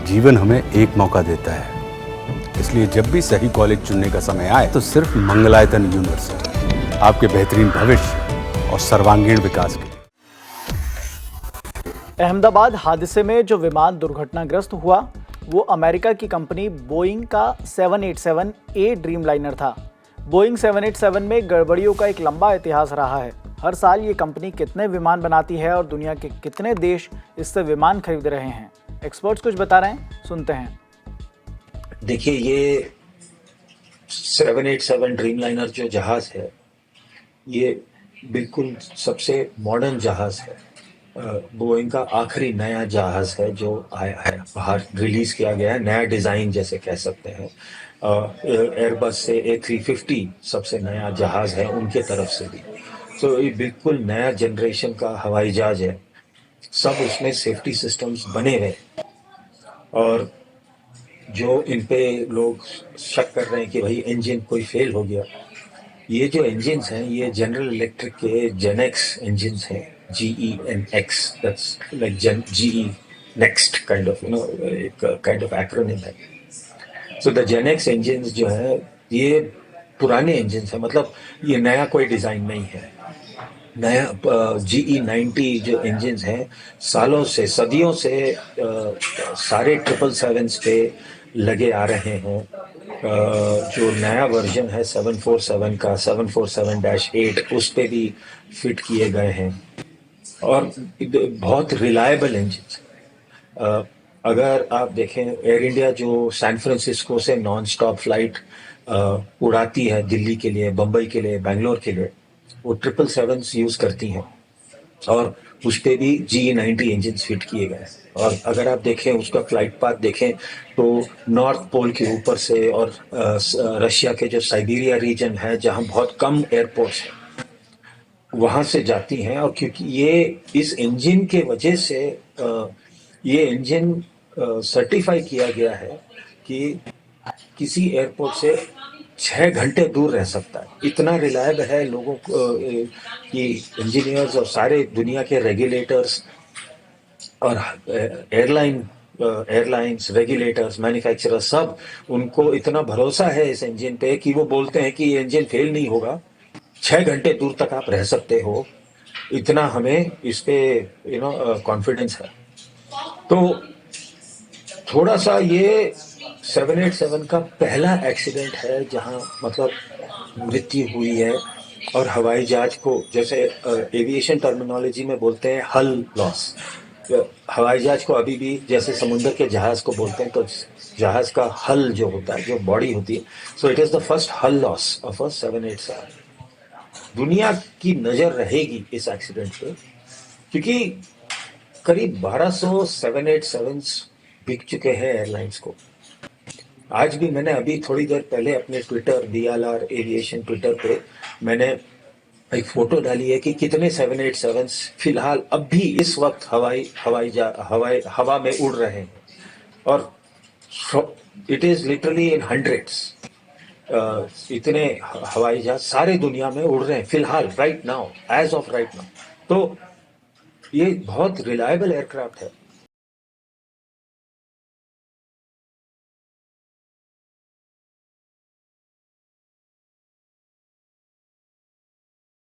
जीवन हमें एक मौका देता है, इसलिए जब भी सही कॉलेज चुनने का समय आए तो सिर्फ मंगलायतन यूनिवर्सिटी आपके बेहतरीन भविष्य और सर्वांगीण विकास के लिए। अहमदाबाद हादसे में जो विमान दुर्घटनाग्रस्त हुआ वो अमेरिका की कंपनी बोइंग का 787 ड्रीमलाइनर था। बोइंग 787 में गड़बड़ियों का एक लंबा इतिहास रहा है। हर साल ये कंपनी कितने विमान बनाती है और दुनिया के कितने देश इससे विमान खरीद रहे हैं, एक्सपर्ट्स कुछ बता रहे हैं, सुनते हैं। देखिए, ये 787 ड्रीमलाइनर जो जहाज है, ये बिल्कुल सबसे मॉडर्न जहाज है। बोइंग का आखिरी नया जहाज है जो आया है, बाहर रिलीज किया गया है, नया डिजाइन जैसे कह सकते हैं। एयरबस से A350 सबसे नया जहाज है उनके तरफ से भी। तो ये बिल्कुल नया जनरेशन का हवाई जहाज है। सब उसमें सेफ्टी सिस्टम्स बने हुए, और जो इन पे लोग शक कर रहे हैं कि भाई इंजन कोई फेल हो गया, ये जो इंजन्स हैं ये जनरल इलेक्ट्रिक के जेनेक्स इंजन्स हैं। GENX, that's like GE next kind of एक काइंड ऑफ एक्रोनिम है। सो द जेनेक्स इंजन्स जो है ये पुराने इंजन्स हैं, मतलब ये नया कोई डिजाइन नहीं है। नया GE90 जो इंजन्स हैं सालों से, सदियों से सारे 777s पे लगे आ रहे हैं। जो नया वर्जन है 747 का, 747-8, उस पे भी फिट किए गए हैं, और बहुत रिलायबल इंजन। अगर आप देखें, एयर इंडिया जो सैन फ्रांसिस्को से नॉन स्टॉप फ्लाइट उड़ाती है दिल्ली के लिए, बम्बई के लिए, बेंगलोर के लिए, वो 777 यूज करती हैं, और उस पे भी GE90 इंजन फिट किए गए हैं। और अगर आप देखें उसका फ्लाइट पाथ देखें तो नॉर्थ पोल के ऊपर से, और रशिया के जो साइबेरिया रीजन है जहां बहुत कम एयरपोर्ट्स हैं वहां से जाती हैं। और क्योंकि ये इस इंजन के वजह से ये इंजन सर्टिफाई किया गया है कि किसी एयरपोर्ट से 6 घंटे दूर रह सकता है। इतना रिलायबल है लोगों को कि इंजीनियर्स और सारे दुनिया के रेगुलेटर्स और एयरलाइंस, रेगुलेटर्स, मैन्युफैक्चरर्स, सब उनको इतना भरोसा है इस इंजन पे कि वो बोलते हैं कि ये इंजन फेल नहीं होगा, 6 घंटे दूर तक आप रह सकते हो। इतना हमें इस पे कॉन्फिडेंस है। तो थोड़ा सा ये 787 का पहला एक्सीडेंट है जहां मतलब मृत्यु हुई है, और हवाई जहाज को, जैसे एविएशन टर्मिनोलॉजी में बोलते हैं हल लॉस। हवाई जहाज को अभी भी जैसे समुद्र के जहाज को बोलते हैं, तो जहाज का हल जो होता है, जो बॉडी होती है, so it is the first हल लॉस ऑफ अ 787। दुनिया की नजर रहेगी इस एक्सीडेंट पे, क्योंकि करीब 1200 787 बिक चुके हैं एयरलाइंस को। आज भी मैंने अभी थोड़ी देर पहले अपने ट्विटर, DLR एविएशन ट्विटर पे मैंने एक फोटो डाली है कि कितने 787 फिलहाल अब भी इस वक्त हवा में उड़ रहे हैं, और it is literally in hundreds. इतने हवाई जहाज सारे दुनिया में उड़ रहे हैं फिलहाल, right now, as of right now. तो ये बहुत रिलायबल एयरक्राफ्ट है।